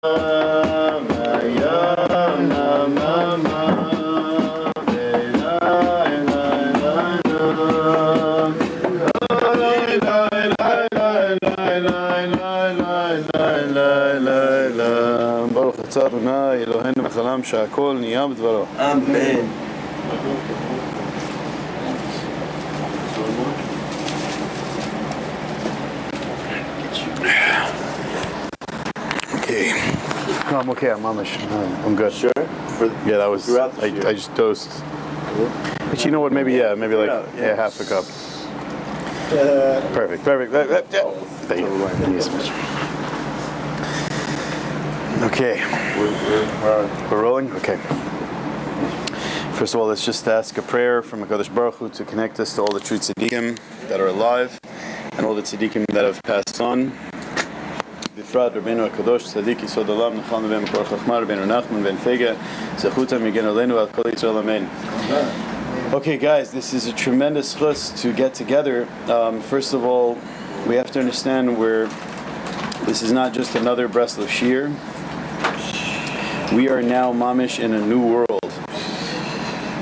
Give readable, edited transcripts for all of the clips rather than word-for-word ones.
ברוך אתה אדוני אלוהינו בחלם שהכל נהיה בדברו. אמן. Okay. No, I'm okay. I'm good. Sure? Yeah, that was. I just dosed. But you know what? Maybe like half a cup. Perfect. Thank you so much. Okay. We're rolling? Okay. First of all, let's just ask a prayer from HaKadosh Baruch Hu to connect us to all the true tzaddikim that are alive and all the tzaddikim that have passed on. Bifrat Rabbeinu HaKadosh Tzaddik Yisod Olam Nachal Nebeim Makor Chachma Rabbeinu Nachman Ben Fega Zechutam Yigen Aleinu Al Kol Yisrael Amen. Okay, guys, this is a tremendous chus to get together. First of all, we have to understand this is not just another Breslov Shiur. We are now mamish in a new world.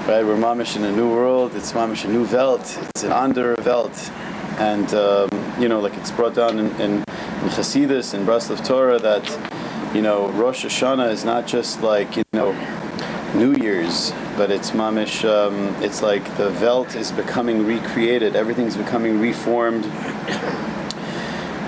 Right, we're mamish in a new world. It's mamish a new Welt. It's an andere Welt, and like it's brought down in Chassidus and Breslov Torah that Rosh Hashanah is not just like New Year's, but it's mamish. It's like the Welt is becoming recreated. Everything's becoming reformed.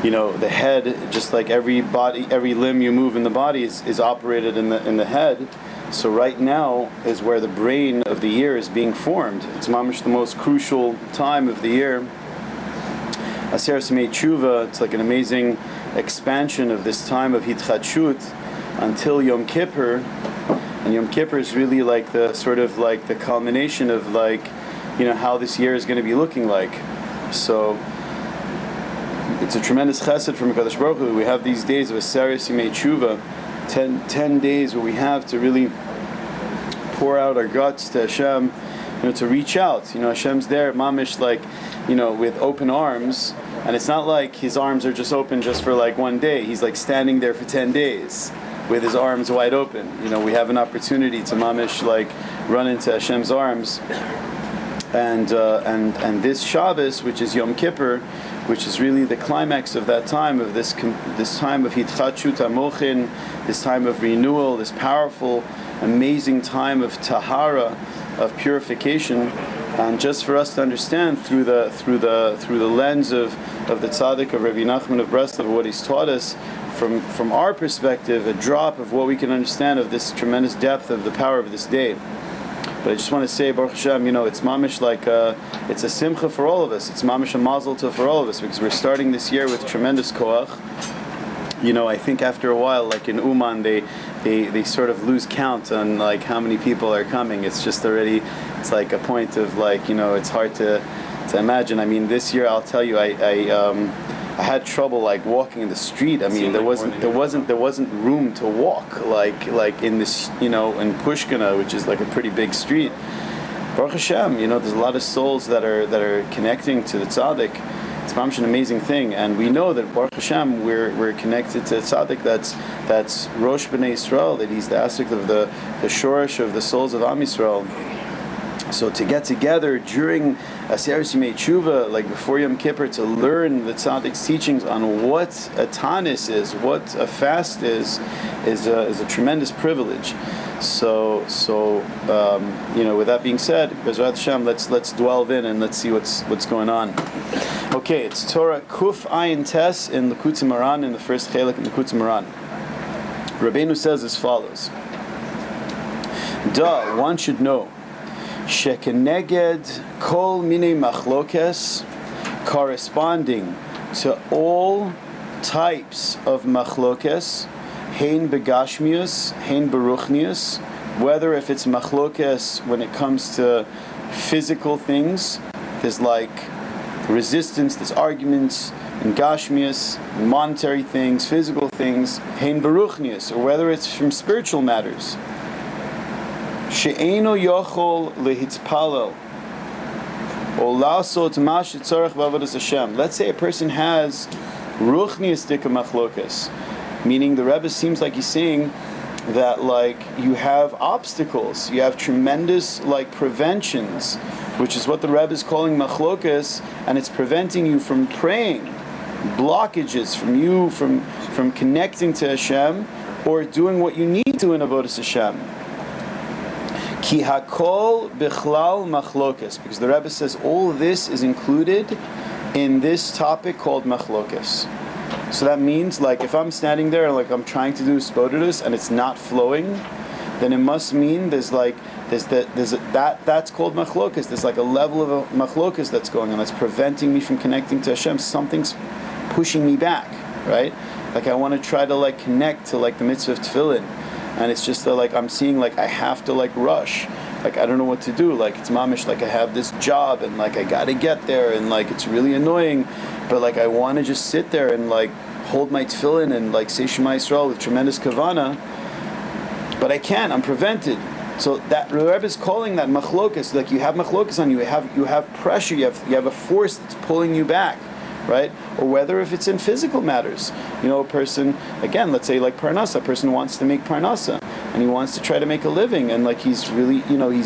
The head, just like every limb you move in the body is operated in the head. So right now is where the brain of the year is being formed. It's mamish the most crucial time of the year. Aser Simei Tshuva, it's like an amazing expansion of this time of Hitchadshut until Yom Kippur. And Yom Kippur is really like the sort of like the culmination of how this year is going to be looking like. So it's a tremendous chesed from HaKadosh Baruch Hu. We have these days of Aser Simei Tshuva, 10 days where we have to really pour out our guts to Hashem, to reach out. Hashem's there, mamish, with open arms, and it's not like His arms are just open just for like one day. He's like standing there for 10 days with His arms wide open. We have an opportunity to mamish run into Hashem's arms, and this Shabbos, which is Yom Kippur, which is really the climax of that time, of this time of Hitchadshut HaMochin, this time of renewal, this powerful, amazing time of Tahara, of purification, and just for us to understand through the lens of the Tzaddik of Rabbi Nachman of Breslov, what he's taught us from our perspective, a drop of what we can understand of this tremendous depth of the power of this day. But I just want to say, Baruch Hashem, it's mamish it's a simcha for all of us. It's mamish a mazel tov for all of us, because we're starting this year with tremendous koach. I think after a while, like in Uman, they sort of lose count on how many people are coming. It's just already, it's like a point of it's hard to imagine. I mean, this year, I'll tell you, I had trouble walking in the street. I mean, there wasn't room to walk like in this in Pushkina, which is like a pretty big street. Baruch Hashem, there's a lot of souls that are connecting to the Tzaddik. It's mamish an amazing thing, and we know that Baruch Hashem we're connected to the Tzaddik that's Rosh B'nai Yisrael, that he's the aspect of the shorish of the souls of Am Yisrael. So to get together during Aser Simei Tshuva, before Yom Kippur, to learn the Tzaddik's teachings on what a tanis is, what a fast is a tremendous privilege. So with that being said, Bezrat Hashem, let's delve in and let's see what's going on. Okay, it's Torah Kuf Ayin Tes in Likutei Moharan, in the first chelik in Likutei Moharan. Rabbeinu says as follows: one should know Shekeneged kol minei machlokes, corresponding to all types of machlokes, hein begashmius, hein beruchnius, whether if it's machlokes when it comes to physical things, there's resistance, there's arguments, in gashmius, monetary things, physical things, hein beruchnius, or whether it's from spiritual matters. She'eino yochol lehitzpalel or lasot ma shetzarech b'avodas Hashem. Let's say a person has ruchnius dika machlokas, Meaning the Rebbe seems like he's saying that like you have obstacles, you have tremendous like preventions, which is what the Rebbe is calling machlokas, and it's preventing you from praying, blockages from you from connecting to Hashem or doing what you need to in avodas Hashem. Ki hakol bichlal machlokas, because the Rebbe says all this is included in this topic called machlokas. So that means, like, if I'm standing there, like, I'm trying to do spodidus and it's not flowing, then it must mean that's called machlokas. There's like a level of a machlokas that's going on that's preventing me from connecting to Hashem. Something's pushing me back, right? Like I want to try to like connect to like the mitzvah of tefillin, and it's just that like I'm seeing like I have to like rush. Like I don't know what to do. Like it's mamish. Like I have this job and like I gotta get there and like it's really annoying, but like I want to just sit there and like hold my tefillin and like say Shema Yisrael with tremendous kavana, but I can't. I'm prevented. So that Rebbe is calling that machlokas. Like you have machlokas on you. You have pressure. You have a force that's pulling you back, right? Or whether if it's in physical matters. You know, a person, again, let's say like parnasa, a person wants to make parnasa and he wants to try to make a living, and like he's really, you know, he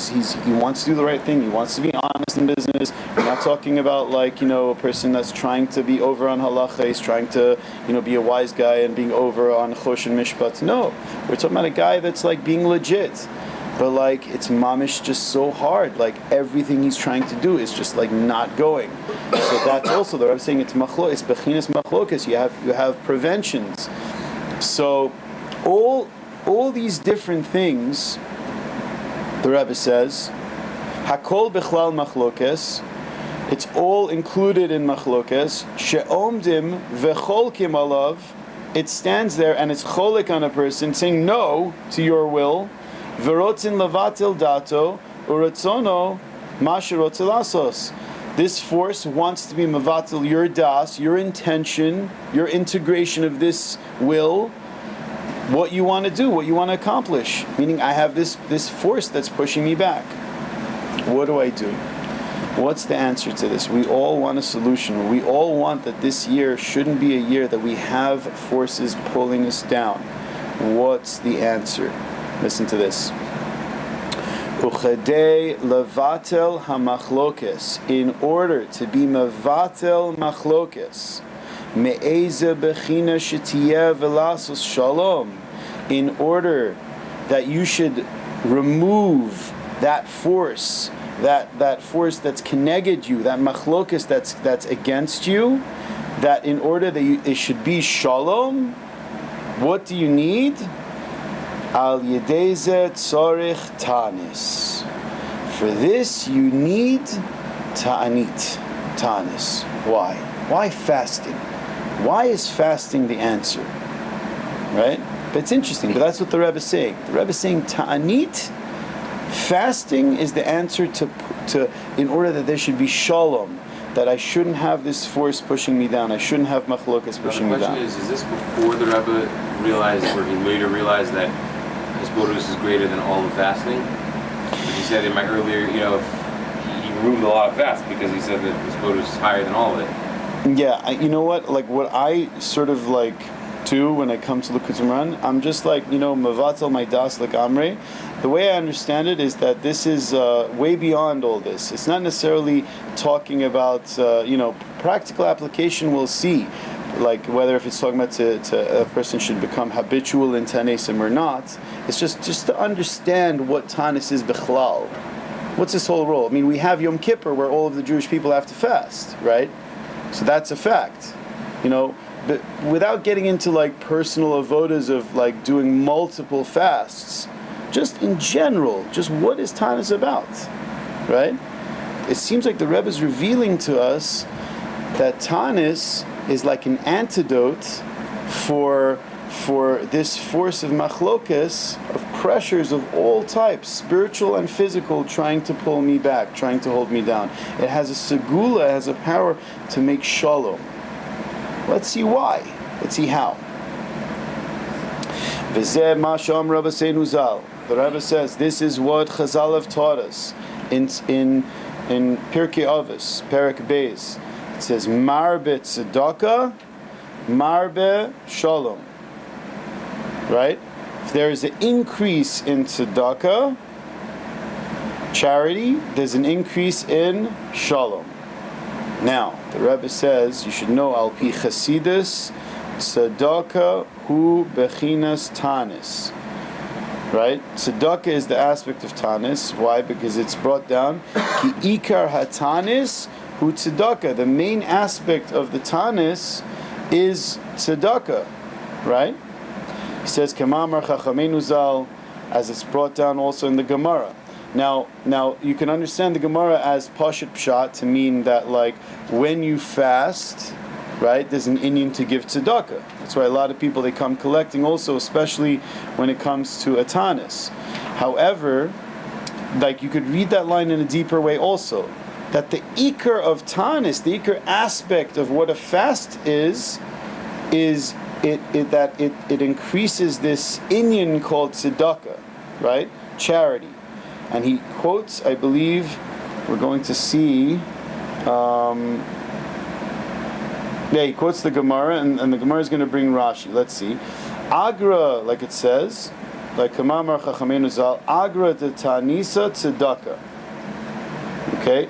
wants to do the right thing, he wants to be honest in business. We're not talking about like, you know, a person that's trying to be over on halacha, he's trying to, you know, be a wise guy and being over on chosh and mishpat. No, we're talking about a guy that's like being legit. But like it's mamish just so hard. Like everything he's trying to do is just like not going. So that's also the Rebbe saying it's machlokas, bechinas machlokas. You have preventions. So all these different things, the Rebbe says, hakol bichlal machlokas. It's all included in machlokas. She'omdim vecholkim alav. It stands there and it's cholik on a person, saying no to your will. Verotzin lavatil dato uratzono mashirotzil asos. This force wants to be mavatil your das, your intention, your integration of this will, what you want to do, what you want to accomplish. Meaning, I have this force that's pushing me back. What do I do? What's the answer to this? We all want a solution. We all want that this year shouldn't be a year that we have forces pulling us down. What's the answer? Listen to this. Uchadei levatel hamachlokes. In order to be mevatel machlokes, me'eze bechina shetiyeh velasos shalom. In order that you should remove that force, that force that's keneged you, that machlokes that's against you, that in order that it should be shalom, what do you need? Al yedeze tzorich tanis. For this you need tanis. Why? Why fasting? Why is fasting the answer? Right? But it's interesting, but that's what the Rebbe is saying. The Rebbe is saying ta'anit, fasting is the answer to in order that there should be shalom, that I shouldn't have this force pushing me down, I shouldn't have machlokas pushing me down. The question is this before the Rebbe realized, or he later realized that his bodus is greater than all of fasting? Because he said in my earlier, you know, he removed a lot of fast because he said that his bodus is higher than all of it. Yeah, you know what? Like what I sort of like do when I come to Likutei Moharan, I'm just like, you know, mavatel my das like amre. The way I understand it is that this is way beyond all this. It's not necessarily talking about, you know, practical application we'll see. Like whether if it's talking about to a person should become habitual in tanesim or not. It's just to understand what tanis is bichlal. What's this whole role? I mean, we have Yom Kippur where all of the Jewish people have to fast, right? So that's a fact, you know. But without getting into like personal avodas of like doing multiple fasts, just in general, just what is tanis about, right? It seems like the Rebbe is revealing to us that tanis is like an antidote for this force of machlokas, of pressures of all types, spiritual and physical, trying to pull me back, trying to hold me down. It has a segula, it has a power to make shalom. Let's see why. Let's see how. V'zeh ma sham Rabbeinu Zal. The Rebbe says this is what Chazal have taught us in Pirkei Avos, Perek Beis. It says marbe tzedakah, marbe shalom. right? If there is an increase in tzedakah, charity, there's an increase in shalom. Now, the Rebbe says, you should know, al pi chasidus, tzedakah hu bechinas tanis. Right? Tzedakah is the aspect of tanis. Why? Because it's brought down, ki ikar hatanis hu tzedakah. The main aspect of the tanis is tzedakah. Right? He says, Kamamar Chachamenu Zal, as it's brought down also in the Gemara. Now you can understand the Gemara as Pashat Pshat to mean that, like, when you fast, right, there's an inyan to give tzedakah. That's why a lot of people, they come collecting also, especially when it comes to atanis. However, like, you could read that line in a deeper way also, that the ikar of tanis, the ikar aspect of what a fast is it increases this inyan called tzedakah, right? Charity. And he quotes, I believe, we're going to see, he quotes the Gemara, and the Gemara is going to bring Rashi. Let's see. Agra, like it says, like Kamamar Chachamenu Zal, Agra de Tanisa Tzedakah. Okay?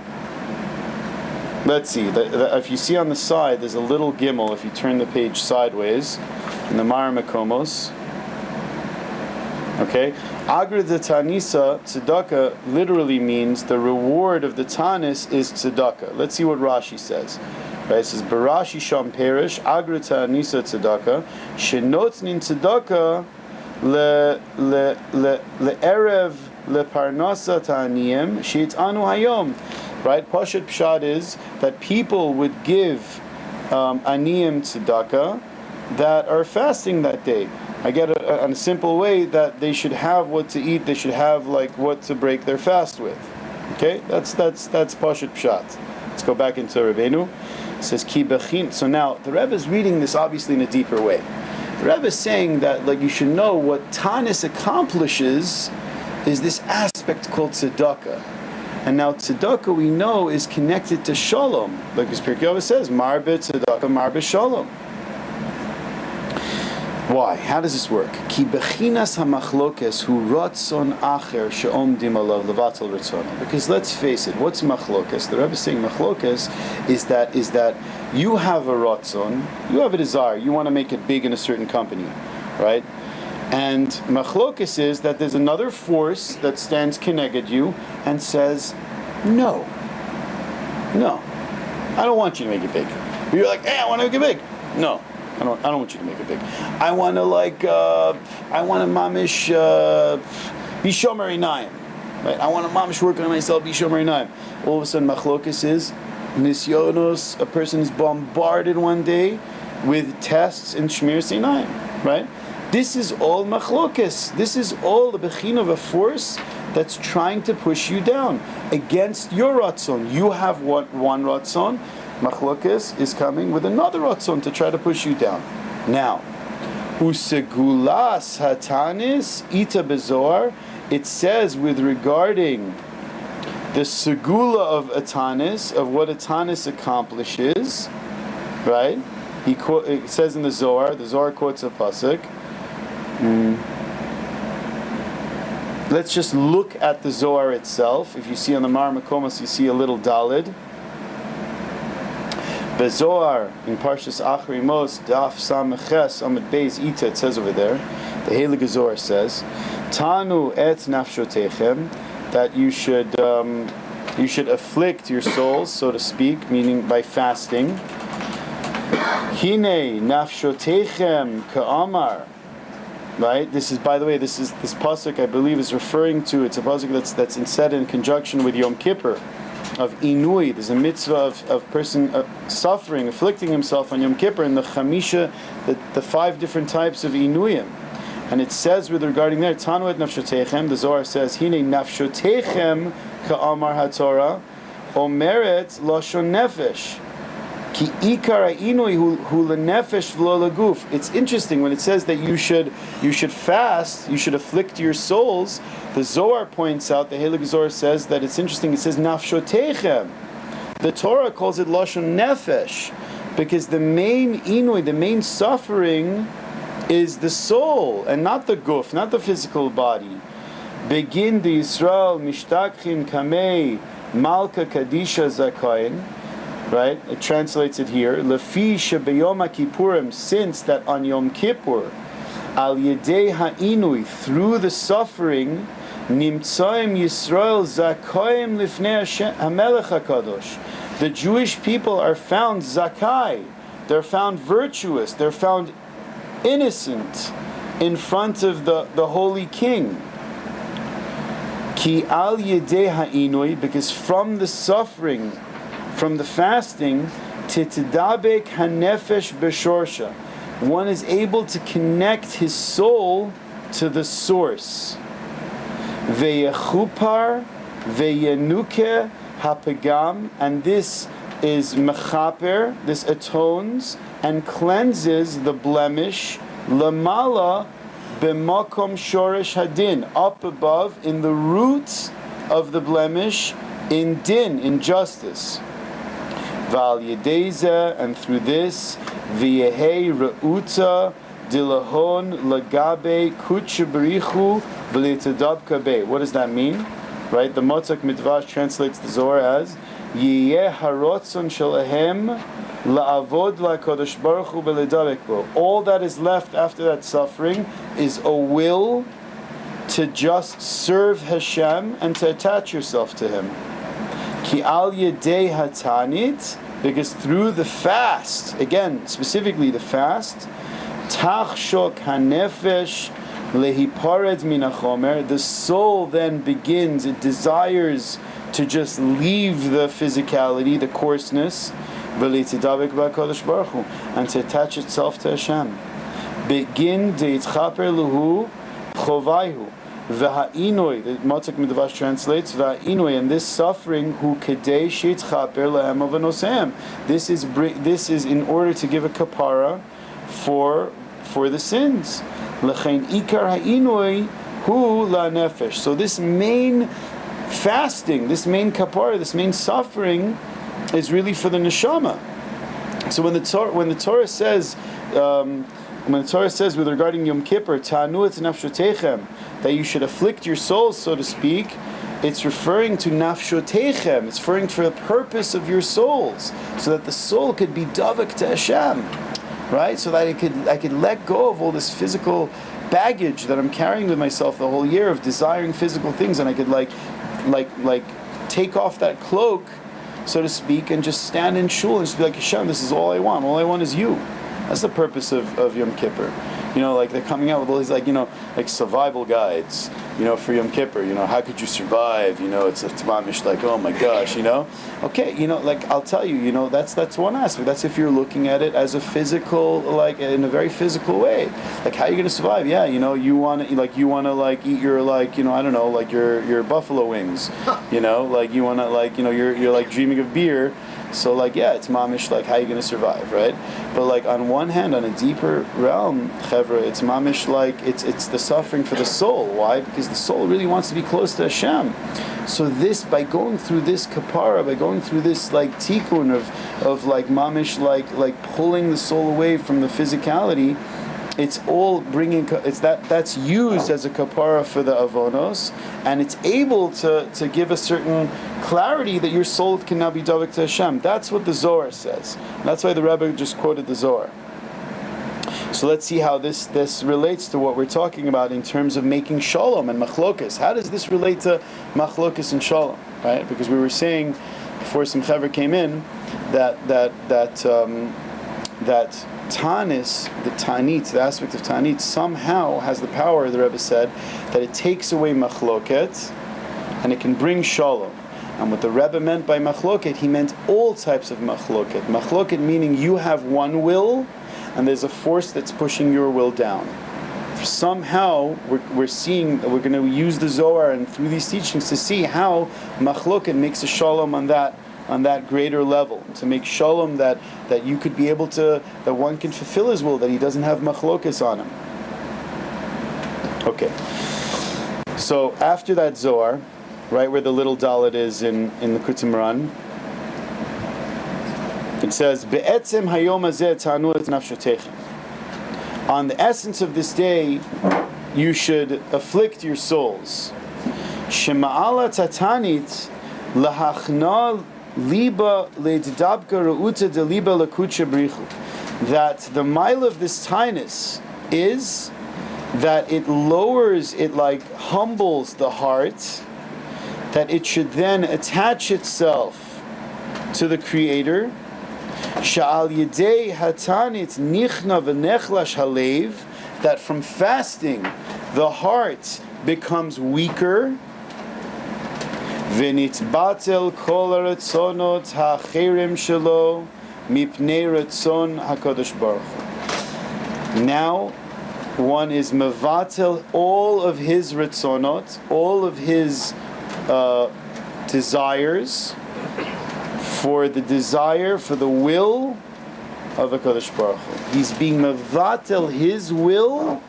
Let's see. If you see on the side, there's a little gimel. If you turn the page sideways, in the Mara Mekomos. Okay, Agra de Tanisa Tzedakah literally means the reward of the tanis is tzedakah. Let's see what Rashi says. Right, it says Barashi Sham Perish Agra Tanisa Tzedakah Shenotnin Tzedakah le erev le parnasa ta'aniyim sheitanu hayom. Right, Pashat Pshat is that people would give aniyim tzedakah that are fasting that day. I get in a simple way that they should have what to eat. They should have, like, what to break their fast with. Okay, that's Pashat Pshat. Let's go back into Rabbeinu. It says ki bechin. So now the Rebbe is reading this obviously in a deeper way. The Rebbe is saying that, like, you should know what tanis accomplishes is this aspect called tzedakah. And now tzedakah, we know, is connected to shalom. Like as Pirkei Avos says, marbe tzedakah, marbe shalom. Why? How does this work? Ki bechinas hamachlokes hu ratzon acher she'omdim alav levatel ratzon. Because let's face it, what's machlokes? The Rebbe is saying machlokes is that you have a ratzon, you have a desire, you want to make it big in a certain company, right? And machlokes is that there's another force that stands keneged you and says, no, I don't want you to make it big. You're like, hey, I want to make it big. No, I don't want you to make it big. I want to mamish be shomer einayim. Right? I want to mamish work on myself, be shomer einayim. All of a sudden, machlokes is nisyonos. A person is bombarded one day with tests in shmir einayim. Right? This is all machlokes. This is all the bechin of a force that's trying to push you down against your ratzon. You have one ratzon. Machlokes is coming with another ratzon to try to push you down. Now, usegulas hatanis ita bezoar. It says with regarding the segula of atanis, of what atanis accomplishes, right? It says in the Zohar quotes a pasuk. Let's just look at the Zohar itself. If you see on the Mar Mekomos, you see a little dalid. The Zohar in Parshas Achri Mos, Daf Sameches Amud Beis Ita, it says over there, the Heilige Zohar says, Tanu et nafshotechem, that you should afflict your souls, so to speak, meaning by fasting. Hine nafshotechem ka'amar. Right. This is, by the way, this pasuk I believe is referring to. It's a pasuk that's said in conjunction with Yom Kippur, of inui. There's a mitzvah of person suffering, afflicting himself on Yom Kippur, and the chamisha, the 5 different types of inuyim. And it says with regarding there, Tanu et nafshotechem. The Zohar says, Hine nafshotechem ka'amar haTorah, omeret lashon nefesh. Ki ikar ha'inui hu lenefesh v'lo leguf. It's interesting when it says that you should fast, you should afflict your souls. The Zohar points out, the Heilige Zohar says that it's interesting. It says nafshotechem. The Torah calls it lashon nefesh because the main inui, the main suffering, is the soul and not the guf, not the physical body. Begin the Yisrael mishtakhin kamei malka kadisha zakayin. Right? It translates it here. Lefi shebeyom kippurim, since that on Yom Kippur, al yedei ha'inui, through the suffering, nimtzaim Yisrael zakayim lifnei hamelech hakadosh. The Jewish people are found zakai. They're found virtuous. They're found innocent in front of the holy king. Ki al yedei ha'inui, because from the suffering, from the fasting, titidabek hanefesh beshorsha, one is able to connect his soul to the source. Veyechupar veyenuke hapegam, and this is mechaper, this atones and cleanses the blemish, lamala b'makom shoresh hadin, up above in the roots of the blemish, in din, in justice. Val yedeza, and through this, v'yehei reuta dilahon lagabe kutchabrichu v'letadabka be. What does that mean? Right? The Motzak Midvash translates the Zohar as Yiyeh harotzon shalahem la'avod la'kodesh baruch hu b'ledabek bo. All that is left after that suffering is a will to just serve Hashem and to attach yourself to Him. Ki al yedei hatanit, because through the fast, again, specifically the fast, tachshok hanefesh lehipared min hachomer, the soul then begins, it desires to just leave the physicality, the coarseness, v'leitidabek b'HaKadosh Baruch Hu, and to attach itself to Hashem. Begin deitchaper lehu chovayhu. V'ha'inoi, the Motzak Midavash translates, v'ha'inoi, and this suffering, hu kedei sheitchaper lehem avanosem. This is in order to give a kapara for the sins. L'chein ikar ha'inoi hu la'nefesh. So this main fasting, this main kapara, this main suffering, is really for the neshama. So when the Torah says, with regarding Yom Kippur, ta'anu et nafshotechem, that you should afflict your souls, so to speak, it's referring to nafshotechem. It's referring to the purpose of your souls, so that the soul could be davak to Hashem, right? So that I could let go of all this physical baggage that I'm carrying with myself the whole year of desiring physical things, and I could like take off that cloak, so to speak, and just stand in shul and just be like, Hashem, this is all I want. All I want is you. That's the purpose of Yom Kippur. Like they're coming out with all these like survival guides, for Yom Kippur. How could you survive? It's mamish like, oh my gosh, Okay, like I'll tell you, that's one aspect. That's if you're looking at it as a physical, like in a very physical way. Like how are you going to survive? Yeah, you want to eat your I don't know, like your buffalo wings. Like you want to you're like dreaming of beer. So it's mamish, like how are you going to survive, right? But on one hand, on a deeper realm, chevra, it's mamish, like it's the suffering for the soul. Why? Because the soul really wants to be close to Hashem. So this, by going through this kapara, by going through this tikkun of mamish, like pulling the soul away from the physicality, it's all bringing. That's used as a kapara for the avonos, and it's able to give a certain clarity that your soul can now be davik to Hashem. That's what the Zohar says. And that's why the Rabbi just quoted the Zohar. So let's see how this relates to what we're talking about in terms of making shalom and machlokas. How does this relate to machlokas and shalom? Right? Because we were saying before some chaver came in that tanis, the tanit, the aspect of tanit, somehow has the power, the Rebbe said, that it takes away machloket and it can bring shalom. And what the Rebbe meant by machloket, he meant all types of machloket. Machloket meaning you have one will and there's a force that's pushing your will down. Somehow we're seeing, we're going to use the Zohar and through these teachings to see how machloket makes a shalom on that greater level, to make shalom that you could be able to, that one can fulfill his will, that he doesn't have machlokas on him. Okay. So after that Zohar, right where the little dalet is in the Kutzimran, it says, Be'etzem hayom hazeh ta'anu et nafshotechem. On the essence of this day, you should afflict your souls. Shema'ala tatanit lahachna liba le'dabka ra'uta de liba lakucha brichu. That the mile of this tinus is that it lowers, it like humbles the heart, that it should then attach itself to the Creator. Sha'al yedei hatanit nichna v'nechlash halev, that from fasting the heart becomes weaker. V'nitbatel kol haratzonot ha'cherim shelo mipnei ratzon hakadosh baruch hu. Now one is mevatel all of his ratzonot, all of his desires, for the desire, for the will of HaKadosh Baruch Hu. He's being mevatel his will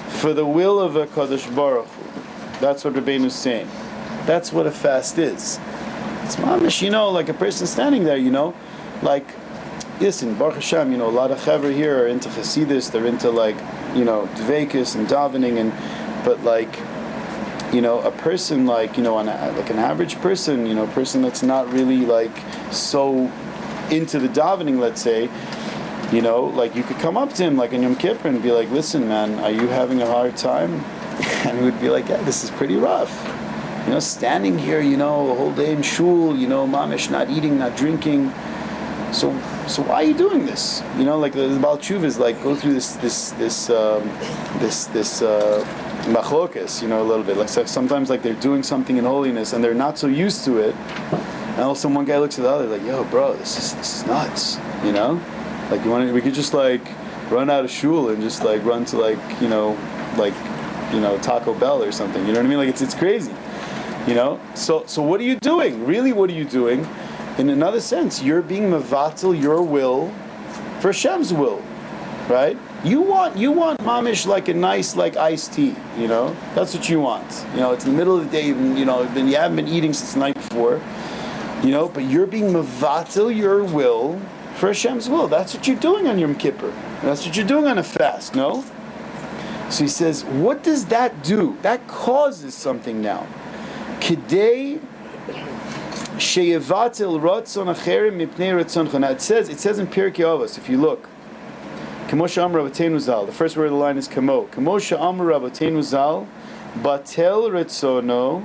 for the will of HaKadosh Baruch Hu. That's what Rabbeinu is saying. That's what a fast is. It's mamish, like a person standing there, like, listen, Baruch Hashem, a lot of chaver here are into Hasidus, they're into dveikus and davening, but a person like an average person, a person that's not really so into the davening, let's say, you could come up to him like in Yom Kippur and be like, listen man, are you having a hard time? And he would be like, yeah, this is pretty rough. Standing here, a whole day in shul, mamish, not eating, not drinking. So why are you doing this? Like the Baal Tshuva is go through this machlokas, a little bit. Like sometimes they're doing something in holiness and they're not so used to it. And also one guy looks at the other like, yo, bro, this is nuts. We could just run out of shul and just run to Taco Bell or something. You know what I mean? It's crazy. So what are you doing? Really, what are you doing? In another sense, you're being mevatel your will for Hashem's will, right? You want mamish a nice iced tea, That's what you want. It's in the middle of the day, then you haven't been eating since the night before, but you're being mevatel your will for Hashem's will. That's what you're doing on Yom Kippur. That's what you're doing on a fast, no? So he says, what does that do? That causes something now. Kidei sheyevatel ratzon acherim mipnei ratzoncha. Now it says in Pirkei Avos, if you look, Kamo she'amar Rabbeinu Zal. The first word of the line is Kamo. Kamo she'amar Rabbeinu Zal, batel ratzono.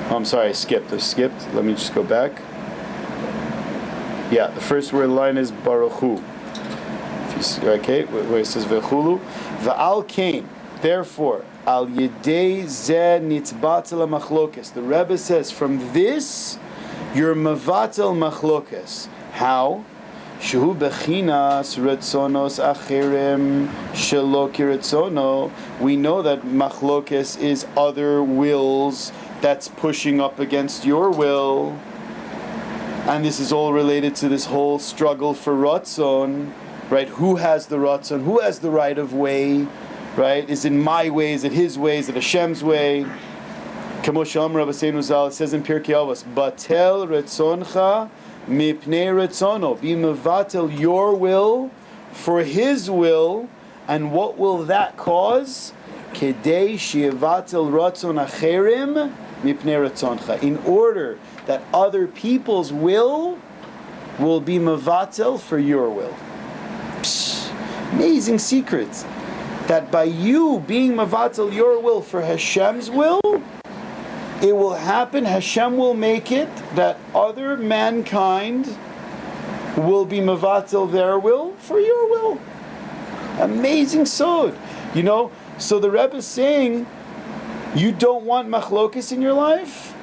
Oh, I'm sorry, I skipped. Let me just go back. Yeah, the first word of the line is Baruch Hu. Okay, where it says Vechulu. Va'al kain. Therefore, al yedei zeh nitbatel machlokes. The Rebbe says, from this, you're mevatel machlokes. How? Shehu bechinas retzonos acherim shelo kiretzono. We know that machlokes is other wills that's pushing up against your will. And this is all related to this whole struggle for ratzon, right? Who has the ratzon? Who has the right of way? Right? Is it my way? Is it his way? Is it Hashem's way? Kamo she'amar Rabbeinu Zal, it says in Pirkei Avos, batel retzoncha mipnei retzono. Be mevatel your will for his will, and what will that cause? Kedei sheyevatel ratzon acherim mipnei retzoncha. In order that other people's will be mevatel for your will. Psh, amazing secret. That by you being mevatel your will for Hashem's will, it will happen, Hashem will make it, that other mankind will be mevatel their will for your will. Amazing sod. So the Rebbe is saying, you don't want machlokas in your life?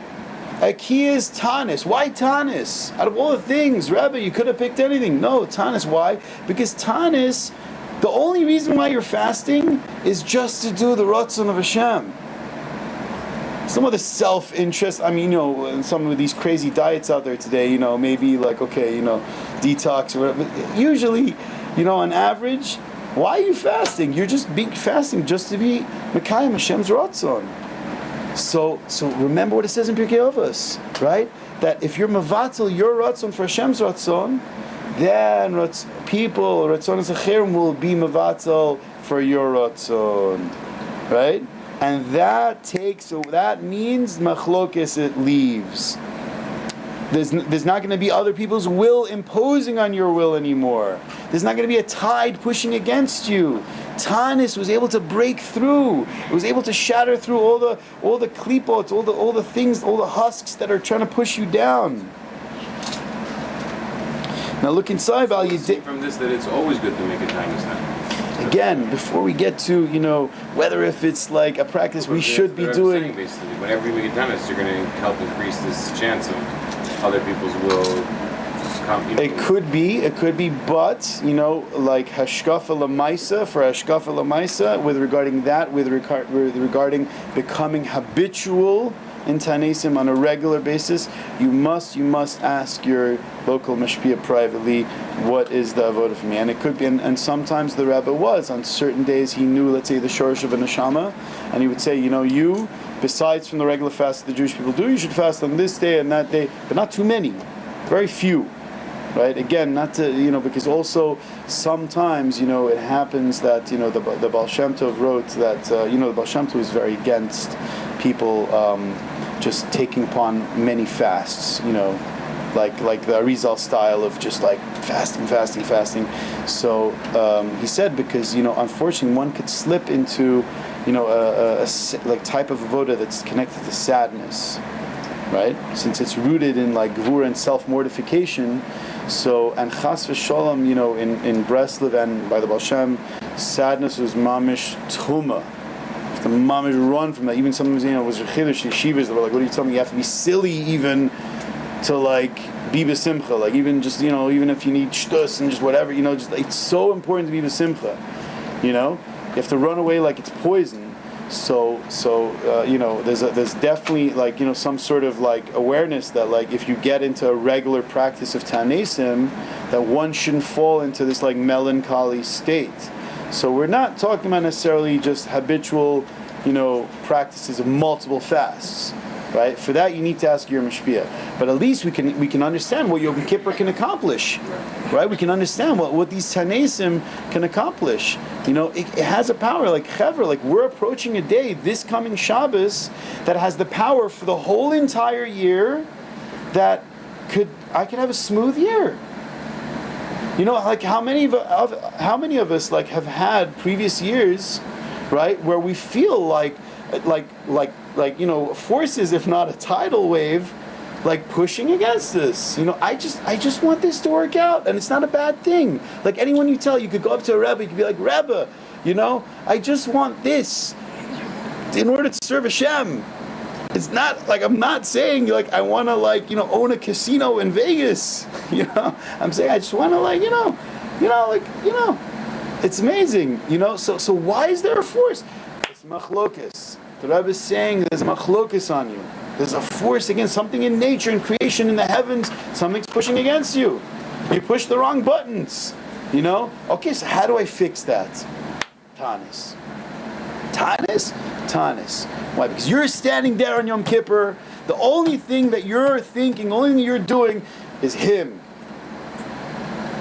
Aki is tanis. Why tanis? Out of all the things, Rebbe, you could have picked anything. No, tanis. Why? Because tanis, the only reason why you're fasting is just to do the ratzon of Hashem. Some of the self-interest, some of these crazy diets out there today, maybe detox or whatever. Usually, on average, why are you fasting? You're just fasting just to be Mekayim Hashem's ratzon. So remember what it says in Pirkei Avos, right? That if you're mevatel your ratzon for Hashem's ratzon, then people, Ratzonos Acherim, will be Mevatel for your Ratzon. Right? And that means Machlokes, it leaves. There's not going to be other people's will imposing on your will anymore. There's not going to be a tide pushing against you. Tanis was able to break through. It was able to shatter through all the klipot, all the things, all the husks that are trying to push you down. Now look inside, Val. You see from this that it's always good to make a Tanis now. Again, before we get to whether if it's like a practice we should be doing. Saying, basically, whenever you make a Tanis, you're going to help increase this chance of other people's will. It could be, but like hashkafa lamaisa for hashkafa lamaisa, regarding becoming habitual in Tanesim on a regular basis, you must ask your local mashpia privately, what is the avodah for me? And it could be, and sometimes the Rabbi was on certain days he knew, let's say, the shorosh of a neshama, and he would say, you, besides from the regular fast that the Jewish people do, you should fast on this day and that day, but not too many, very few. Right? Again, not to, because also sometimes, it happens that, the Baal Shem Tov wrote that, the Baal Shem Tov is very against people just taking upon many fasts, like the Arizal style of just like fasting. So he said because, unfortunately one could slip into, a type of avoda that's connected to sadness, right? Since it's rooted in like gvura and self-mortification. So, and chas v'sholom, in Breslov and by the Baal Shem, sadness was mamish tuma. The mamish run from that. Even sometimes, was chiddush yeshivas that were like, what are you telling me? You have to be silly even to like be b'simcha. Like even just, even if you need shtus and just whatever, just it's so important to be b'simcha. You have to run away like it's poison. So there's definitely like some sort of like awareness that like if you get into a regular practice of Tanesim, that one shouldn't fall into this like melancholy state. So we're not talking about necessarily just habitual, practices of multiple fasts, right? For that you need to ask your mashpia. But at least we can understand what Yom Kippur can accomplish, right? We can understand what these Tanesim can accomplish. It has a power, like Chevra, like we're approaching a day, this coming Shabbos, that has the power for the whole entire year that I could have a smooth year. Like how many of us like have had previous years, right, where we feel like forces, if not a tidal wave, like pushing against us. I just want this to work out, and it's not a bad thing. Like anyone you tell, you could go up to a Rabbi, you could be like, Rabbi, I just want this in order to serve Hashem. It's not like I'm not saying like I want to own a casino in Vegas. I'm saying I just want to it's amazing. So why is there a force? It's machlokes. The Rabbi is saying there's a machlokes on you. There's a force against something in nature and creation in the heavens. Something's pushing against you. You push the wrong buttons. Okay, so how do I fix that? Tanis. Why? Because you're standing there on Yom Kippur. The only thing that you're thinking, only thing you're doing is him.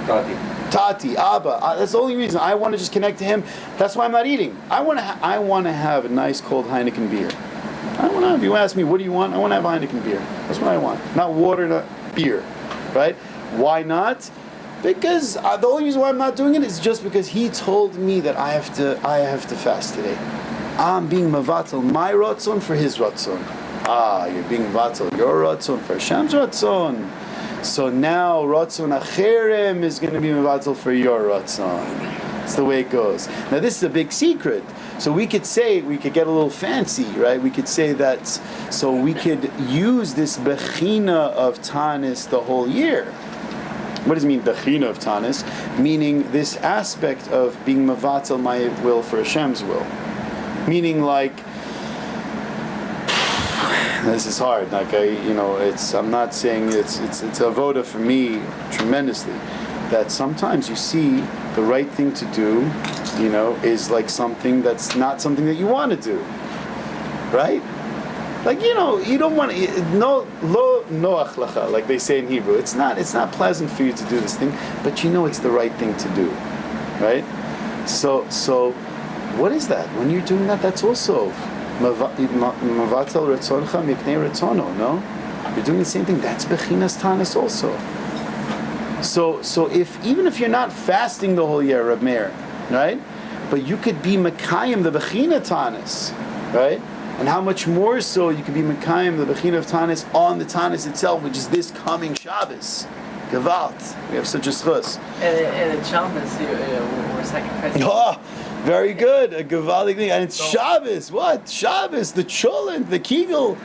Tati, Abba. That's the only reason. I want to just connect to him. That's why I'm not eating. I want to have a nice cold Heineken beer. If you ask me, what do you want? I want to have Heineken beer. That's what I want. Not water, not beer. Right? Why not? Because the only reason why I'm not doing it is just because he told me that I have to fast today. I'm being mavatel my ratzon for his ratzon. You're being mavatel your ratzon for Hashem's ratzon. So now ratzon acherem is going to be mavatel for your ratzon. That's the way it goes. Now this is a big secret. So we could get a little fancy, right? We could say that, so we could use this bechina of Tanis the whole year. What does it mean, bechina of Tanis? Meaning this aspect of being mavatel my will for Hashem's will. Meaning like, this is hard. Like I'm not saying it's a voda for me tremendously. That sometimes you see the right thing to do, is like something that's not something that you want to do, right? Like, you don't want to, no, lo noach lacha, like they say in Hebrew. It's not pleasant for you to do this thing, but it's the right thing to do, right? So what is that? When you're doing that, that's also mavatal retzoncha mipnei retzono, no? You're doing the same thing. That's bechinas tanis also. So even if you're not fasting the whole year, Reb Meir, right? But you could be mekayim the bechina tanis, right? And how much more so you could be mekayim the bechina of tanis on the tanis itself, which is this coming Shabbos. Gevalt. We have such a schus. And Shabbos, we're sacrificing. Oh, very good. A Gevaldik thing. And it's Shabbos. What? Shabbos, the Cholent, the Kegel.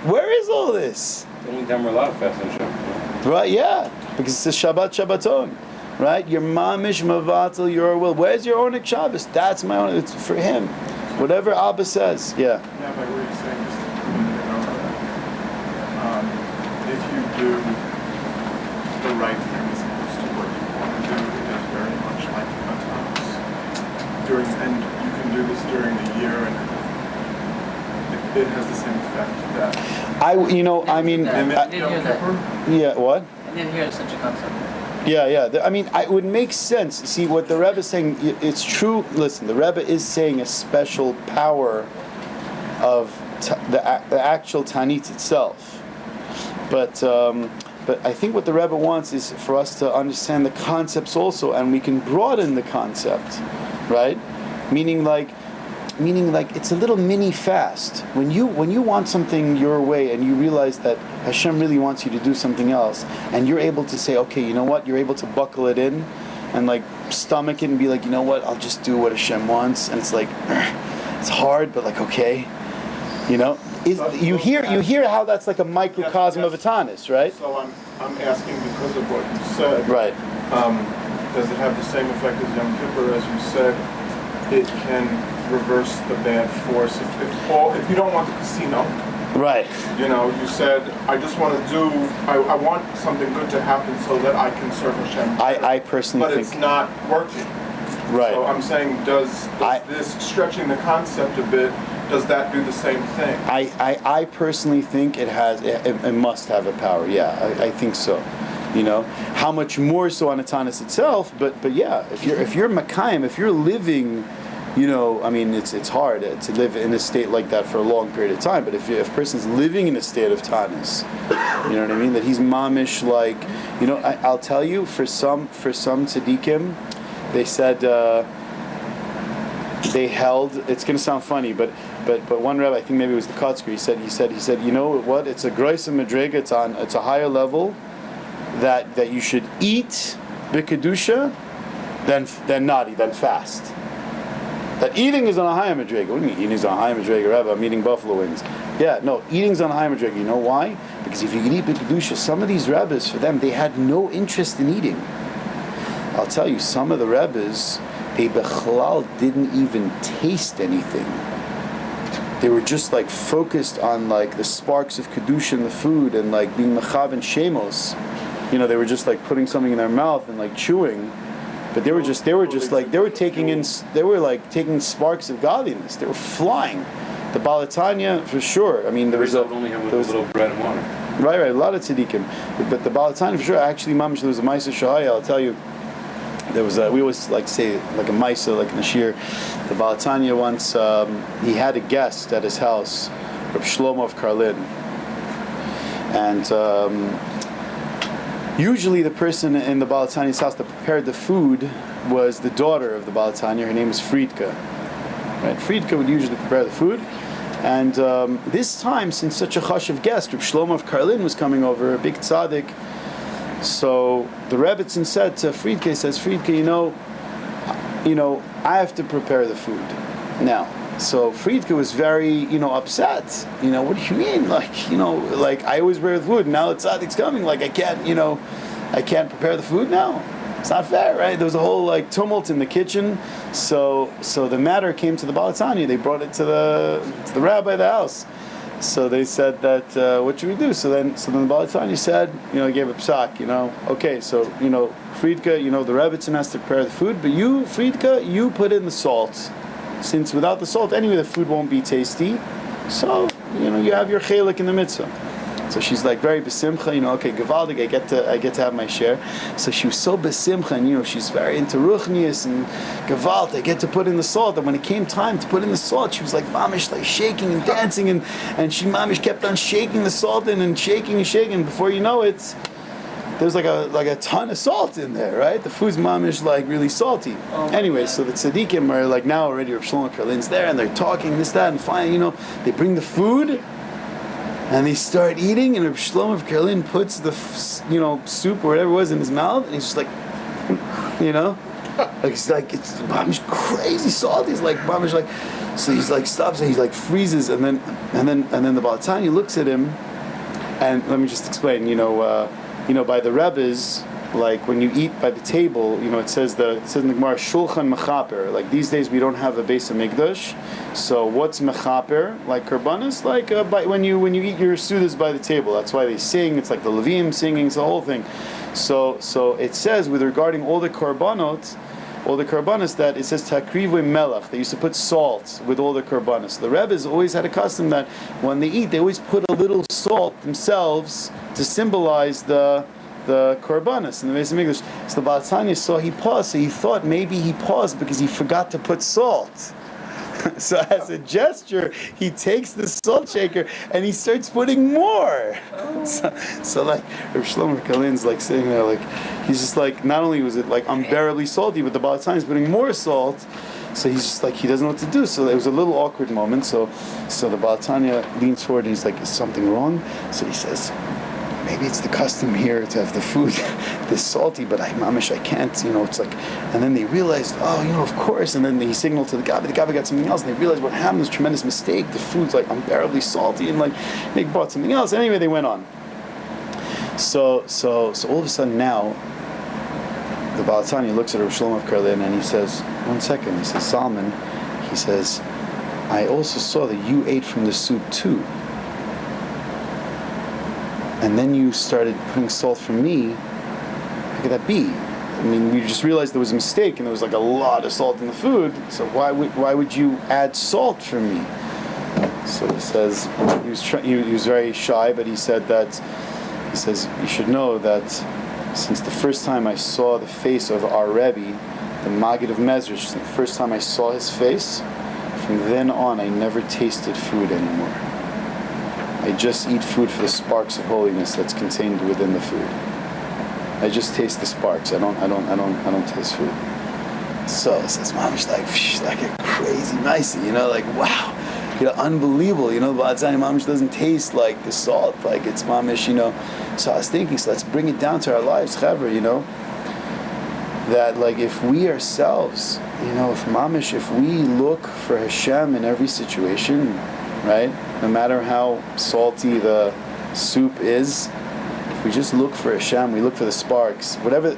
Where is all this? The only time we're allowed to fast on Shabbos. Right, yeah. Because it's a Shabbat Shabbaton. Right? Your mamish mavatal, your will. Where's your Ornik Shabbos? That's my own. It's for him. Whatever Abba says. Yeah. Yeah, but what you're saying is, if you do the right thing as opposed to what you want to do, it is very much like autonomous. And you can do this during the year, and it has the same effect that. I didn't hear that. Yeah, what? I didn't hear such a concept. Yeah. It would make sense. See, what the Rebbe is saying, it's true. Listen, the Rebbe is saying a special power of the actual Tanit itself. But I think what the Rebbe wants is for us to understand the concepts also, and we can broaden the concept, right? Meaning like it's a little mini fast. When you want something your way and you realize that Hashem really wants you to do something else, and you're able to say, okay, you know what? You're able to buckle it in and like stomach it and be like, you know what? I'll just do what Hashem wants. And it's like, it's hard, but like, okay, you hear how that's like a microcosm of a tanis, right? So I'm asking because of what you said. Right. Does it have the same effect as Yom Kippur? As you said, it can reverse the bad force. If you don't want the casino, right? You said, I just want to I want something good to happen so that I can serve Hashem. I personally but think it's not working. Right. So I'm saying, does this stretching the concept a bit? Does that do the same thing? I personally think it must have a power. Yeah, I think so. How much more so on Atanis itself, but yeah, if you're Makayim, if you're living, it's hard to live in a state like that for a long period of time. But if a person's living in a state of Tanis, you know what I mean? That he's mamish, like, I'll tell you, for some tzaddikim, they said they held. It's going to sound funny, but one Rabbi, I think maybe it was the Kotzker, he said, you know what? It's a groisa madrega. It's a higher level that you should eat b'kedusha than fast. That eating is on a higher madrega. What do you mean eating is on a higher madrega, Rabbi? I'm eating buffalo wings. Yeah, no, eating's on a higher madrega. You know why? Because if you can eat b'kedusha, some of these Rebbes, for them, they had no interest in eating. I'll tell you, some of the Rebbes, they bechlal didn't even taste anything. They were just like focused on like the sparks of kedusha in the food and like being mechav and shemos. They were just like putting something in their mouth and like chewing, but they were taking sparks of godliness. They were flying. The Balatanya for sure. I mean, there was only have a little bread and water. Right. A lot of tzaddikim, but the Balatanya for sure. Actually, mamish, there was a Maisa Shahaya. I'll tell you. There was we always like say like a Maisa, like in the Shiur. The Balatanya once he had a guest at his house, Rabbi Shlomo of Karlin, and usually the person in the Balatanya's house that prepared the food was the daughter of the Balatanya. Her name is Friedke. Right? Friedke would usually prepare the food, and this time, since such a chashuv guest, Rabbi Shlomo of Karlin was coming over, a big tzaddik. So the Rebbitzin said to Friedke, I have to prepare the food now. So Friedke was very, upset. What do you mean? Like I always prepare the food. Now the tzaddik's coming. Like I can't prepare the food now. It's not fair, right? There was a whole like tumult in the kitchen. So the matter came to the Balatanya. They brought it to the rabbi of the house. So they said that, what should we do? So then the Balatanya said, he gave a psak, okay, so, Friedke, the Rebbitzin has to prepare the food, but you, Friedke, you put in the salt. Since without the salt, anyway, the food won't be tasty. So, you have your chelik in the mitzvah. So she's like very besimcha, okay, gewaldig, I get to have my share. So she was so besimcha, and she's very into ruchnius and gewalt, I get to put in the salt. And when it came time to put in the salt, she was like mamish, like shaking and dancing, and she mamish kept on shaking the salt in and shaking and shaking. Before you know it, there's like a ton of salt in there, right? The food's mamish like really salty. Anyway, so the tzaddikim are like now already Rav Shlomo Karlin's there, and they're talking this, that, and finally, they bring the food. And they start eating, and Rabbi Shlomo Karlin puts the, soup or whatever it was in his mouth, and he's just like, like it's mamish crazy salty. He's like mamish like, so he's like stops and he's like freezes, and then the Baal Tanya looks at him, and let me just explain. By the Rebbes, like when you eat by the table, it says in the Gemara shulchan mechaper. Like these days we don't have a base of mikdash. So what's mechaper? Like karbanis, like when you eat your sudas by the table. That's why they sing. It's like the Levim singing. It's the whole thing. So it says with regarding all the karbanos that it says takrivui melach. They used to put salt with all the karbanos. The Rebbes always had a custom that when they eat, they always put a little salt themselves to symbolize the korbanos in the Beis Hamikdash. So the Baal Tanya saw he paused, so he thought maybe he paused because he forgot to put salt. So as a gesture, he takes the salt shaker and he starts putting more. So like Rav Shlomo Karlin's like sitting there, like he's just like, not only was it like unbearably salty, but the Baal Tanya is putting more salt. So he's just like, he doesn't know what to do. So it was a little awkward moment. So the Baal Tanya leans forward and he's like, is something wrong? So he says, maybe it's the custom here to have the food this salty, but I can't, it's like, and then they realized, of course, and then he signaled to the Gabi got something else, and they realized what happened, this tremendous mistake, the food's like unbearably salty, and like, they bought something else. Anyway, they went on. So all of a sudden now, the Baal Tanya looks at Rav Shlomo Karlin and he says, 1 second, he says, Salman, he says, I also saw that you ate from the soup too. And then you started putting salt for me. How could that be? I mean, we just realized there was a mistake, and there was like a lot of salt in the food. So why would you add salt for me? So he says he was very shy, but he says you should know that since the first time I saw the face of our Rebbe, the Maggid of Mezrich, the first time I saw his face, from then on I never tasted food anymore. I just eat food for the sparks of holiness that's contained within the food. I just taste the sparks. I don't taste food. So it says, Mamish, like a crazy nicey, like wow, unbelievable. Baal Tanya Mamish doesn't taste like the salt, like it's Mamish, So I was thinking, so let's bring it down to our lives, Chaver, that like if we ourselves, if we look for Hashem in every situation, right? No matter how salty the soup is, if we just look for Hashem, we look for the sparks, whatever, it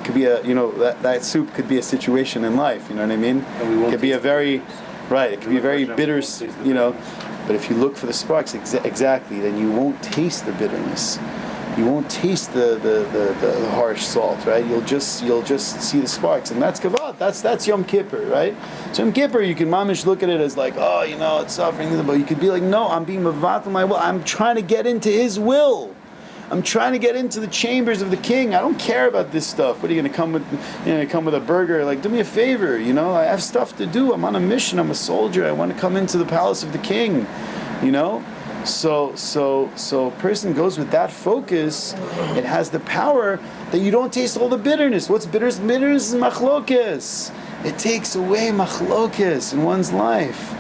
could be that soup could be a situation in life, you know what I mean? It could be a very, right, it could be a very bitter, but if you look for the sparks, exactly, then you won't taste the bitterness. You won't taste the harsh salt, right? You'll just see the sparks, and that's kavod. That's Yom Kippur, right? So Yom Kippur, you can mamish look at it as like, it's suffering, but you could be like, no, I'm being mavad my will. I'm trying to get into His will. I'm trying to get into the chambers of the King. I don't care about this stuff. What are you going to come with? Come with a burger? Like, do me a favor. I have stuff to do. I'm on a mission. I'm a soldier. I want to come into the palace of the King. So a person goes with that focus. It has the power that you don't taste all the bitterness. What's bitterness? Bitterness is machlokes. It takes away machlokes in one's life.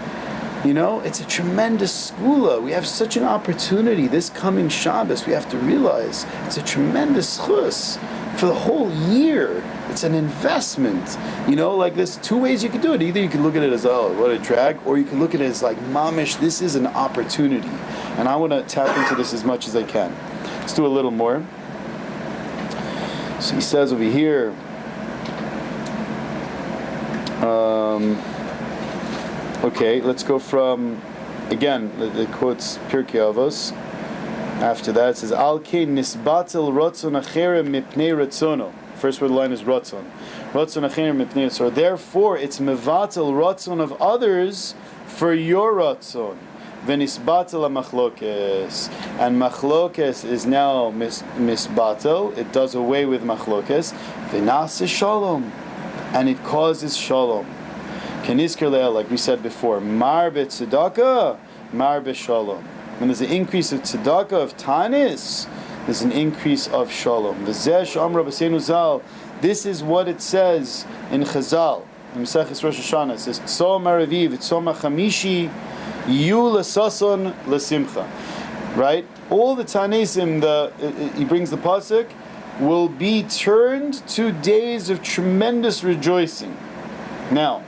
It's a tremendous skula. We have such an opportunity this coming Shabbos. We have to realize it's a tremendous chus for the whole year. It's an investment. Like there's two ways you could do it. Either you can look at it as, what a drag, or you can look at it as like, mamish, this is an opportunity. And I want to tap into this as much as I can. Let's do a little more. So he says over here, okay, let's go from, again, the quotes Pirkei Avos. After that, it says, Al kein nisbatel rotzon acherem mipnei ratzono. First word of the line is rotzon. Rotzon acherem mipnei ratzono. Therefore, it's mevatel rotzon of others for your rotzon. V'nisbatel machlokas, and machlokes is now misbatel. It does away with machlokes. V'nase shalom, and it causes shalom. Kenisker le'el, like we said before, mar betzedakah, mar beshalom. When there's an increase of tzedakah, of tanis, there's an increase of shalom. V'zeh sh'am Rabbeinu Zal. This is what it says in Chazal, in Maseches Rosh Hashanah. It says, Tzom ha'reviv, tzom ha'chamishi, yu l'sason l'simcha. Right? All the Tanesim, he brings the pasuk, will be turned to days of tremendous rejoicing. Now,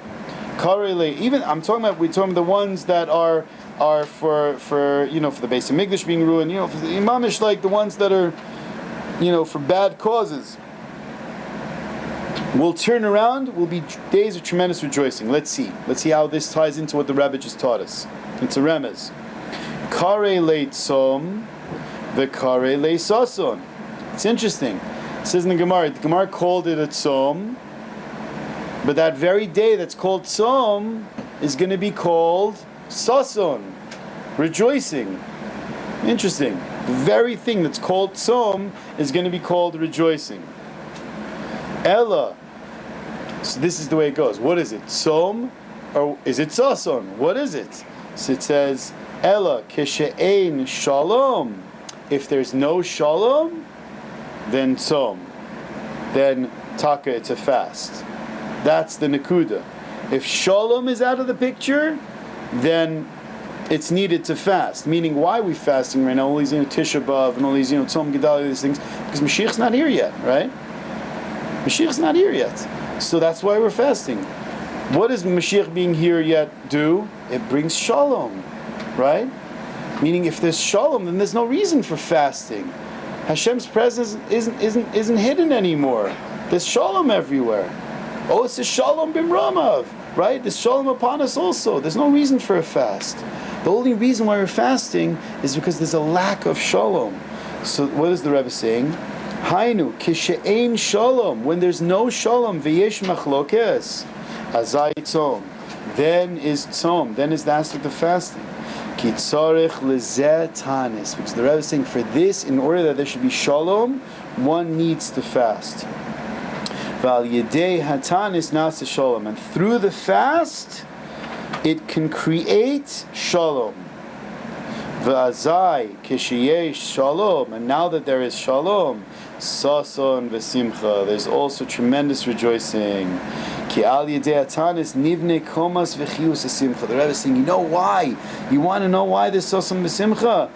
we're talking about the ones that are for for the base of Mikdash being ruined, for the imamish, like the ones that are, for bad causes. Will turn around, will be days of tremendous rejoicing. Let's see how this ties into what the Rabbi just taught us. It's a remez. Kare le tzom, v'kare le sason. It's interesting. It says in the Gemara called it a tzom, but that very day that's called tzom is going to be called sason, rejoicing. Interesting. The very thing that's called tzom is going to be called rejoicing. Ella. So this is the way it goes. What is it? Tzom, or is it sason? What is it? So it says Ella kishe'ein shalom. If there's no shalom, then tzom. Then taka, it's a fast. That's the nekuda. If shalom is out of the picture, then it's needed to fast. Meaning, why are we fasting right now? All these Tisha B'Av and all these Tzom Gedalia, these things, because Mashiach's not here yet, right? Mashiach's not here yet, so that's why we're fasting. What does Mashiach being here yet do? It brings shalom, right? Meaning, if there's shalom, then there's no reason for fasting. Hashem's presence isn't hidden anymore. There's shalom everywhere. Oh, it's a shalom bimramav, right? There's shalom upon us also. There's no reason for a fast. The only reason why we're fasting is because there's a lack of shalom. So what is the Rebbe saying? Hainu kishe'ein shalom. When there's no shalom, v'yesh machlokes, azai tzom. Then is tzom. Then is the aspect of fasting. Ki tzarech lezeh tanis. Because the Rebbe is saying, for this, in order that there should be shalom, one needs to fast. Val yedei hatanis nasa shalom. And through the fast, it can create shalom. V'azai kishiyesh shalom. And now that there is shalom, sason v'simcha, there's also tremendous rejoicing. Ki al yedei hatanis nivne komas v'chiyus v'simcha. The Rebbe is saying, you know why? You want to know why there's sason v'simcha?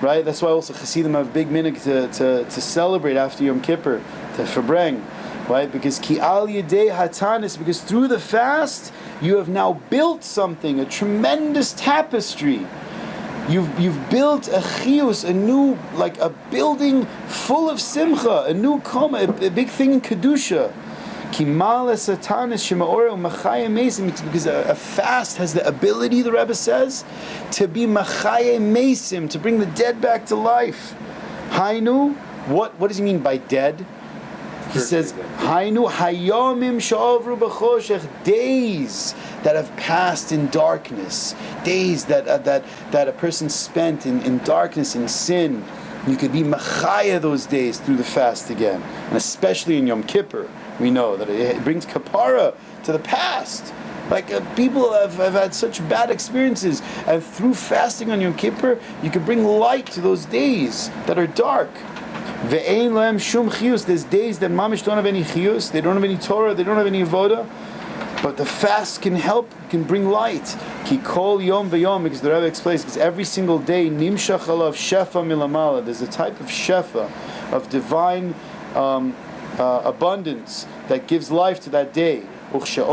Right? That's why also Hasidim have a big minhag to celebrate after Yom Kippur, to verbreng. Right? Because ki al yedei hatanis, because through the fast you have now built something, a tremendous tapestry. You've built a chiyus, a new, like a building full of simcha, a new koma, a big thing in kedusha. Ki ma'ale satanis shema'oreh u'machayeh mesim. It's because a fast has the ability, the Rebbe says, to be machayeh mesim, to bring the dead back to life. Hainu, what does he mean by dead? He says, Hainu hayomim sha'avru b'choshech, days that have passed in darkness, days that a person spent in darkness, in sin. You could be machaya those days through the fast again. And especially in Yom Kippur, we know that it brings kapara to the past. Like people have had such bad experiences, and through fasting on Yom Kippur, you could bring light to those days that are dark. Ve'ein lahem shum chiyus. There's days that mamish don't have any chiyus, they don't have any Torah, they don't have any avoda, but the fast can help, can bring light. Ki kol yom ve'yom, because the Rebbe explains, because every single day nimshach alav shefa milamala. There's a type of shefa, of divine abundance that gives life to that day. When a person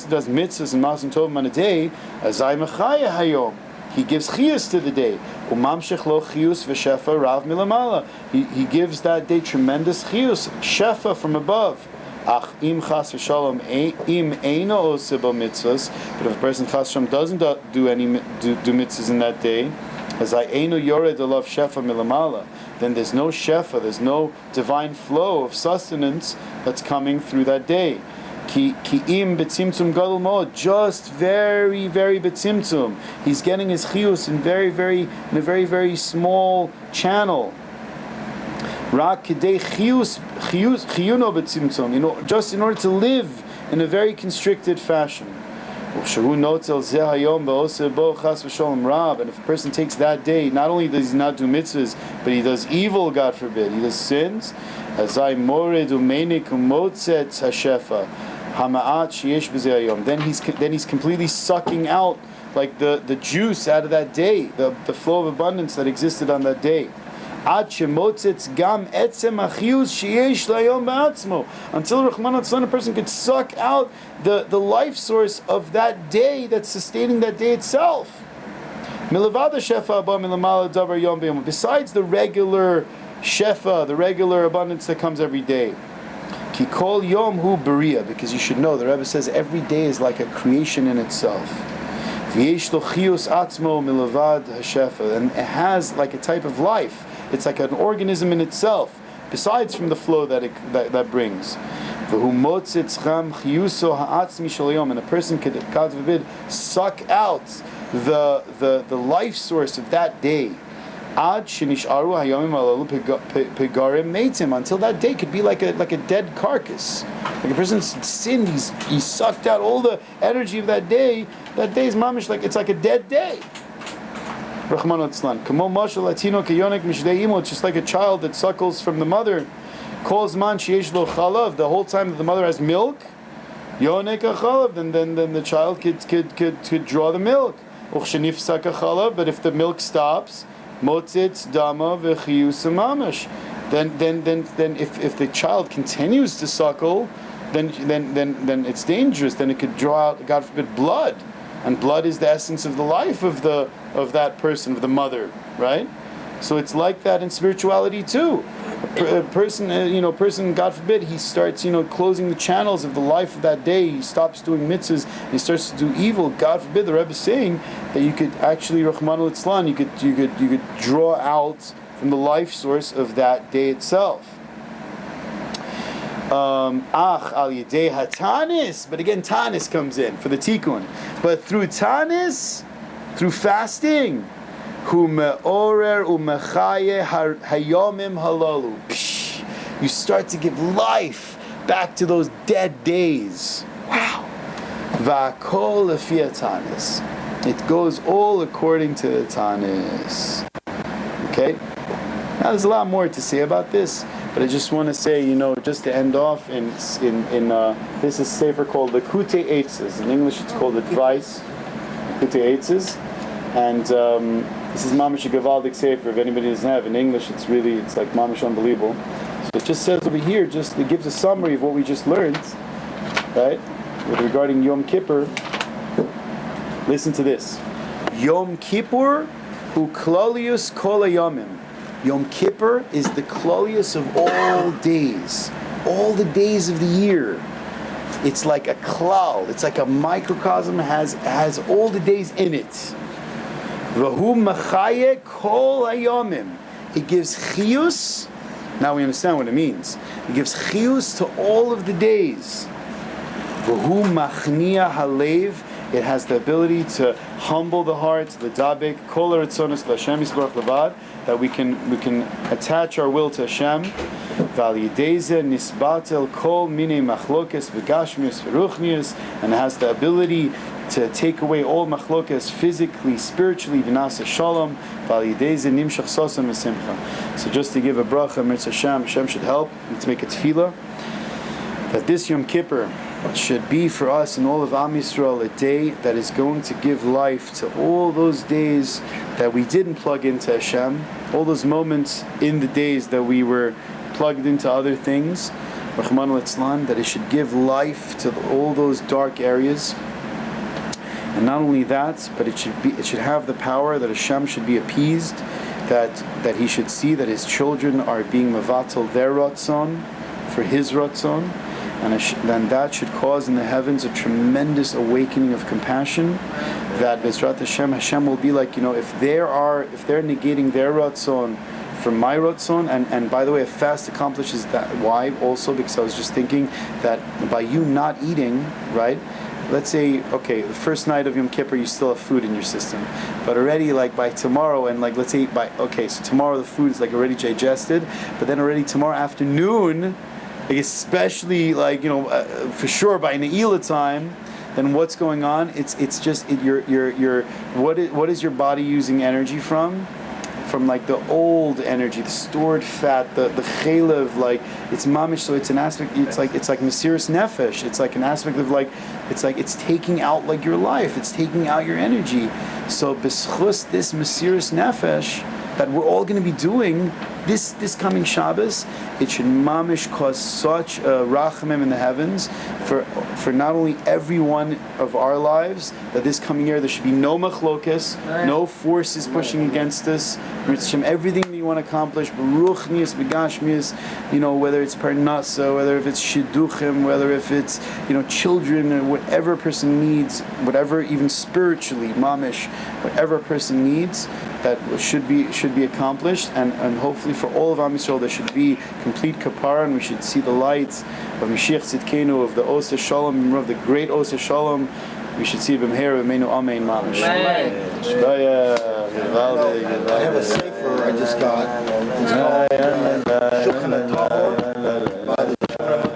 does mitzvahs and masim tovim on a day, azay mechaya hayom, he gives chiyus to the day. Umamshech lo chiyus v'shefa rav milamala. He gives that day tremendous chiyus, shefa from above. Ach im chas v'shalom im eino oseh bo mitzvahs. But if a person chas v'shalom doesn't do mitzvahs in that day, as I eino yored alav shefa milamala, then there's no shefa, there's no divine flow of sustenance that's coming through that day. Ki im betzimtzum gadol mod, just very, very betzimtzum. He's getting his chiyus in a very, very small channel. Rak kidei chiyuno betzimtzum, just in order to live in a very constricted fashion. And if a person takes that day, not only does he not do mitzvahs, but he does evil, God forbid, he does sins. Then he's completely sucking out like the juice out of that day, the flow of abundance that existed on that day. Until Rahman al a person could suck out the life source of that day that's sustaining that day itself. Besides the regular shefa, the regular abundance that comes every day. Kikol yom hu beria, because you should know, the Rebbe says every day is like a creation in itself. V'yesh lo chiyus atzmo milavad hashefa, and it has like a type of life. It's like an organism in itself, besides from the flow that brings. V'hu motzitz cham chiyuso ha'atzmi shel yom, and a person could, God forbid, suck out the life source of that day. Ad shenisharu hayomim alalu pegarim meitim, until that day could be like a dead carcass. Like a person's sinned, he sucked out all the energy of that day. That day is mamish, like it's like a dead day. Rahman al-Tzlan. Kamo mashal latino kayonik mishdei imo. It's just like a child that suckles from the mother. Calls man sheyesh lo chalav. The whole time that the mother has milk, yonek chalav. Then the child could draw the milk. Uchshenifsak chalav. But if the milk stops, motzitz dama v'chiyus mamash. Then if the child continues to suckle, then it's dangerous. Then it could draw out, God forbid, blood. And blood is the essence of the life of that person, of the mother, right? So it's like that in spirituality too. A person, God forbid, he starts, closing the channels of the life of that day. He stops doing mitzvahs. He starts to do evil. God forbid. The Rebbe is saying that you could actually, Rahman al-Islam, you could draw out from the life source of that day itself. Al yedei hatanis, but again tanis comes in for the tikkun. But through tanis, through fasting, hu me'orer u'mechaye hayomim halalu. You start to give life back to those dead days. Wow. Va'akol lefi tanis. It goes all according to the tanis. Okay. Now there's a lot more to say about this. But I just want to say, just to end off, in this is a sefer called the Kutei Eitzes. In English, it's called Advice, Kutei Eitzes, and this is mamish a gavaldik sefer. If anybody doesn't have in English, it's like mamish unbelievable. So it just says over here, it gives a summary of what we just learned, right? Regarding Yom Kippur. Listen to this: Yom Kippur hu klalius kol hayomim. Yom Kippur is the klolius of all days the days of the year. It's like a klal, it's like a microcosm, has all the days in it. V'hu machaye kol hayomim. It gives chiyus. Now we understand what it means. It gives chiyus to all of the days. V'hu machnia halev. It has the ability to humble the heart, the dabik, kol eretzonos l'Hashem yisbarach levad, that we can attach our will to Hashem. Val yideze nisbatel kol minei machlokes v'gashmius v'ruchnius, and has the ability to take away all machlokes physically, spiritually, v'nasa shalom. Val yideze nimshach sosam v'simcha. So just to give a bracha, Mirz Hashem should help and to make a tefillah that this Yom Kippur should be for us and all of Am Yisrael a day that is going to give life to all those days that we didn't plug into Hashem, all those moments in the days that we were plugged into other things, Rahman al-Islam, that it should give life to all those dark areas. And not only that, but it should have the power that Hashem should be appeased, that he should see that his children are being mavatal their ratzon for his ratzon. And then that should cause in the heavens a tremendous awakening of compassion. That Bezrat Hashem will be like, if they're negating their ratzon for my rotzon, and by the way, a fast accomplishes that. Why? Also because I was just thinking that by you not eating, right? Let's say, okay, the first night of Yom Kippur, you still have food in your system, but already like by tomorrow, and like let's say so tomorrow the food is like already digested, but then already tomorrow afternoon, like especially like for sure by Ne'ilah time, then what's going on? It's just what is your body using energy from? From like the old energy, the stored fat, the chalev, like it's mamish. So it's an aspect. It's like mesiras nefesh. It's like an aspect of it's taking out like your life. It's taking out your energy. So b'schus this mesiras nefesh that we're all going to be doing this coming Shabbos, it should mamish cause such a rachamim in the heavens for not only every one of our lives, that this coming year there should be no machlokas, no forces pushing against us. Everything that you want to accomplish, beruchnius, begashmius, whether it's parnasa, whether if it's shidduchim, whether if it's children, or whatever a person needs, whatever even spiritually, mamish, whatever a person needs, that should be accomplished, and hopefully for all of Am Yisrael there should be complete kapara, and we should see the lights of Mashiach Tzidkenu, of the Oseh Shalom, of the great Oseh Shalom. We should see them here. Amen. Amen. Mamish. I have a sefer I just got. It's called Shulchan Aruch by the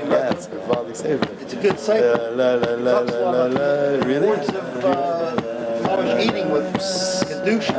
Yeah, it's a Gavaldi sefer. It's a good sefer. Really? Words of eating with kedusha.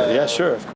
Yeah, sure.